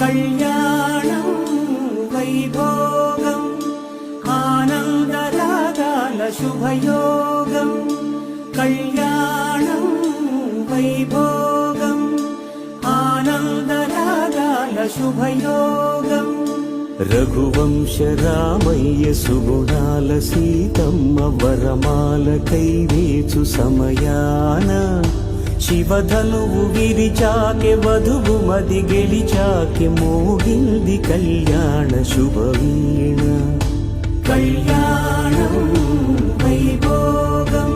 కళ్యాణం వైభోగం ఆనందరాగాల శుభయోగం కళ్యాణం వైభోగం ఆనందరాగాల శుభయోగం రఘువంశ రామయ్య సుగుణాల సీతమ్మ వరమాల కైవేచు సమయాన శివధనువు విరిచాకె వధువు మది గెలిచాకె మోగింది కళ్యాణ శుభవీణ కళ్యాణం వైభోగం